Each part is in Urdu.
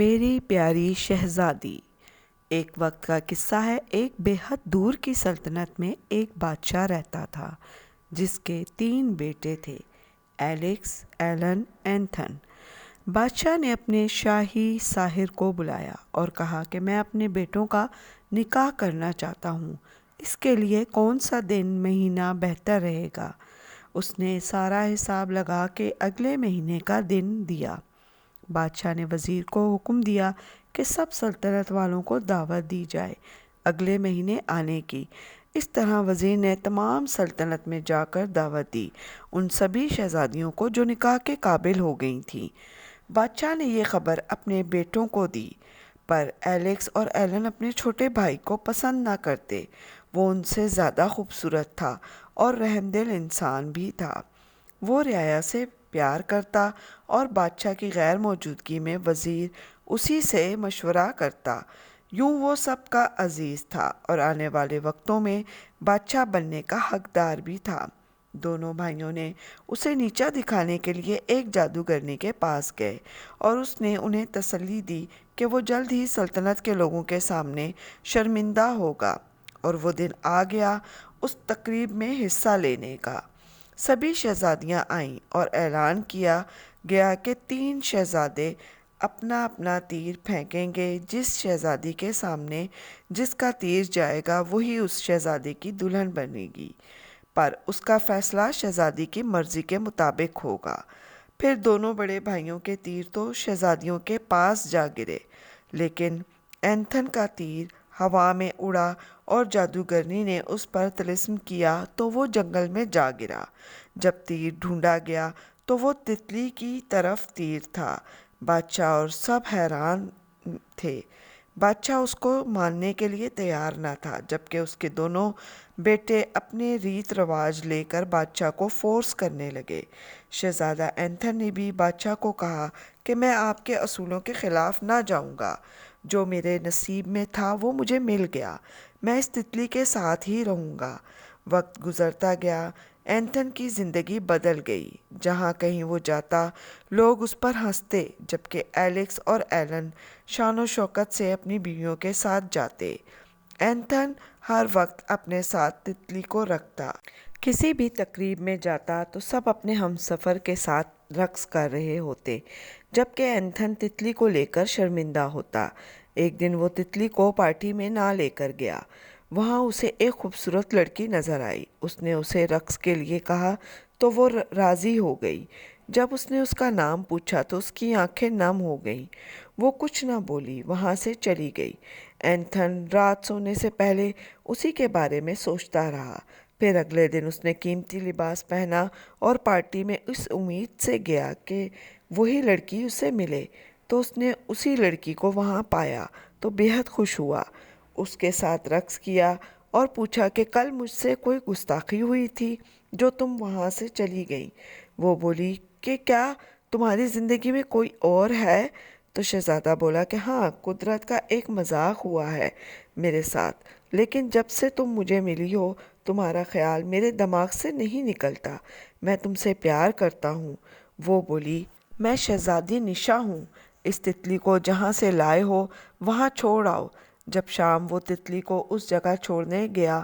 میری پیاری شہزادی۔ ایک وقت کا قصہ ہے۔ ایک بے حد دور کی سلطنت میں ایک بادشاہ رہتا تھا جس کے 3 بیٹے تھے، ایلیکس، ایلن، اینتھن۔ بادشاہ نے اپنے شاہی ساحر کو بلایا اور کہا کہ میں اپنے بیٹوں کا نکاح کرنا چاہتا ہوں۔ اس کے لیے کون سا دن مہینہ بہتر رہے گا؟ اس نے سارا حساب لگا کے اگلے مہینے کا دن دیا۔ بادشاہ نے وزیر کو حکم دیا کہ سب سلطنت والوں کو دعوت دی جائے اگلے مہینے آنے کی۔ اس طرح وزیر نے تمام سلطنت میں جا کر دعوت دی، ان سبھی شہزادیوں کو جو نکاح کے قابل ہو گئی تھیں۔ بادشاہ نے یہ خبر اپنے بیٹوں کو دی، پر ایلیکس اور ایلن اپنے چھوٹے بھائی کو پسند نہ کرتے۔ وہ ان سے زیادہ خوبصورت تھا اور رحم دل انسان بھی تھا۔ وہ رعایا سے پیار کرتا اور بادشاہ کی غیر موجودگی میں وزیر اسی سے مشورہ کرتا۔ یوں وہ سب کا عزیز تھا اور آنے والے وقتوں میں بادشاہ بننے کا حقدار بھی تھا۔ دونوں بھائیوں نے اسے نیچا دکھانے کے لیے ایک جادوگرنی کے پاس گئے اور اس نے انہیں تسلی دی کہ وہ جلد ہی سلطنت کے لوگوں کے سامنے شرمندہ ہوگا، اور وہ دن آ گیا اس تقریب میں حصہ لینے کا۔ سبھی شہزادیاں آئیں اور اعلان کیا گیا کہ 3 شہزادے اپنا اپنا تیر پھینکیں گے۔ جس شہزادی کے سامنے جس کا تیر جائے گا وہی اس شہزادے کی دلہن بنے گی، پر اس کا فیصلہ شہزادی کی مرضی کے مطابق ہوگا۔ پھر دونوں بڑے بھائیوں کے تیر تو شہزادیوں کے پاس جا گرے، لیکن اینتھن کا تیر ہوا میں اڑا اور جادوگرنی نے اس پر طلسم کیا تو وہ جنگل میں جا گرا۔ جب تیر ڈھونڈا گیا تو وہ تتلی کی طرف تیر تھا۔ بادشاہ اور سب حیران تھے۔ بادشاہ اس کو ماننے کے لیے تیار نہ تھا، جبکہ اس کے دونوں بیٹے اپنے ریت رواج لے کر بادشاہ کو فورس کرنے لگے۔ شہزادہ اینتھن نے بھی بادشاہ کو کہا کہ میں آپ کے اصولوں کے خلاف نہ جاؤں گا۔ جو میرے نصیب میں تھا وہ مجھے مل گیا، میں اس تتلی کے ساتھ ہی رہوں گا۔ وقت گزرتا گیا، اینتھن کی زندگی بدل گئی۔ جہاں کہیں وہ جاتا لوگ اس پر ہنستے، جبکہ ایلیکس اور ایلن شان و شوکت سے اپنی بیویوں کے ساتھ جاتے۔ اینتھن ہر وقت اپنے ساتھ تتلی کو رکھتا۔ کسی بھی تقریب میں جاتا تو سب اپنے ہم سفر کے ساتھ رقص کر رہے ہوتے، جبکہ اینتھن تتلی کو لے کر شرمندہ ہوتا۔ ایک دن وہ تتلی کو پارٹی میں نہ لے کر گیا۔ وہاں اسے ایک خوبصورت لڑکی نظر آئی۔ اس نے اسے رقص کے لیے کہا تو وہ راضی ہو گئی۔ جب اس نے اس کا نام پوچھا تو اس کی آنکھیں نم ہو گئیں۔ وہ کچھ نہ بولی، وہاں سے چلی گئی۔ اینتھن رات سونے سے پہلے اسی کے بارے میں سوچتا رہا۔ پھر اگلے دن اس نے قیمتی لباس پہنا اور پارٹی میں اس امید سے گیا کہ وہی لڑکی اسے ملے، تو اس نے اسی لڑکی کو وہاں پایا تو بے حد خوش ہوا۔ اس کے ساتھ رقص کیا اور پوچھا کہ کل مجھ سے کوئی گستاخی ہوئی تھی جو تم وہاں سے چلی گئیں؟ وہ بولی کہ کیا تمہاری زندگی میں کوئی اور ہے؟ تو شہزادہ بولا کہ ہاں، قدرت کا ایک مذاق ہوا ہے میرے ساتھ، لیکن جب سے تم مجھے ملی ہو تمہارا خیال میرے دماغ سے نہیں نکلتا۔ میں تم سے پیار کرتا ہوں۔ وہ بولی میں شہزادی نشا ہوں، اس تتلی کو جہاں سے لائے ہو وہاں چھوڑ آؤ۔ جب شام وہ تتلی کو اس جگہ چھوڑنے گیا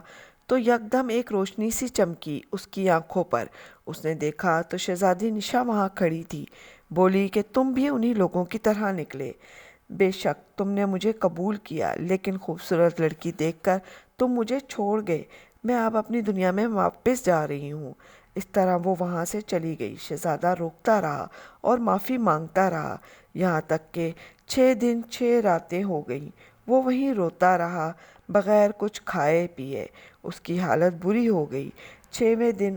تو یکدم ایک روشنی سی چمکی اس کی آنکھوں پر۔ اس نے دیکھا تو شہزادی نشا وہاں کھڑی تھی۔ بولی کہ تم بھی انہی لوگوں کی طرح نکلے۔ بے شک تم نے مجھے قبول کیا، لیکن خوبصورت لڑکی دیکھ کر تم مجھے چھوڑ گئے۔ میں اب اپنی دنیا میں واپس جا رہی ہوں۔ اس طرح وہ وہاں سے چلی گئی۔ شہزادہ روکتا رہا اور معافی مانگتا رہا، یہاں تک کہ 6 دن 6 راتیں ہو گئیں۔ وہ وہیں روتا رہا بغیر کچھ کھائے پیے۔ اس کی حالت بری ہو گئی۔ 6ویں دن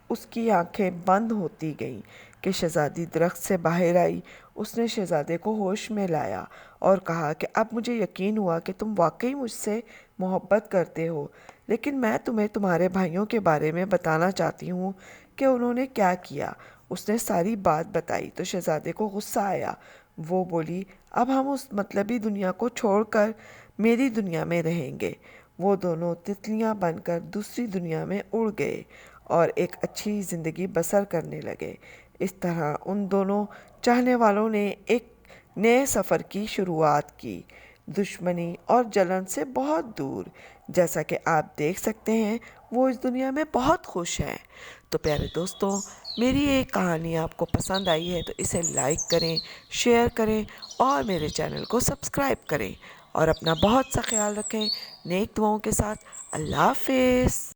اس کی آنکھیں بند ہوتی گئیں کہ شہزادی درخت سے باہر آئی۔ اس نے شہزادے کو ہوش میں لایا اور کہا کہ اب مجھے یقین ہوا کہ تم واقعی مجھ سے محبت کرتے ہو، لیکن میں تمہیں تمہارے بھائیوں کے بارے میں بتانا چاہتی ہوں کہ انہوں نے کیا کیا۔ اس نے ساری بات بتائی تو شہزادے کو غصہ آیا۔ وہ بولی اب ہم اس مطلبی دنیا کو چھوڑ کر میری دنیا میں رہیں گے۔ وہ دونوں تتلیاں بن کر دوسری دنیا میں اڑ گئے اور ایک اچھی زندگی بسر کرنے لگے۔ اس طرح ان دونوں چاہنے والوں نے ایک نئے سفر کی شروعات کی، دشمنی اور جلن سے بہت دور۔ جیسا کہ آپ دیکھ سکتے ہیں وہ اس دنیا میں بہت خوش ہے۔ تو پیارے دوستوں، میری یہ کہانی آپ کو پسند آئی ہے تو اسے لائک کریں، شیئر کریں اور میرے چینل کو سبسکرائب کریں، اور اپنا بہت سا خیال رکھیں۔ نیک دعاؤں کے ساتھ اللہ حافظ۔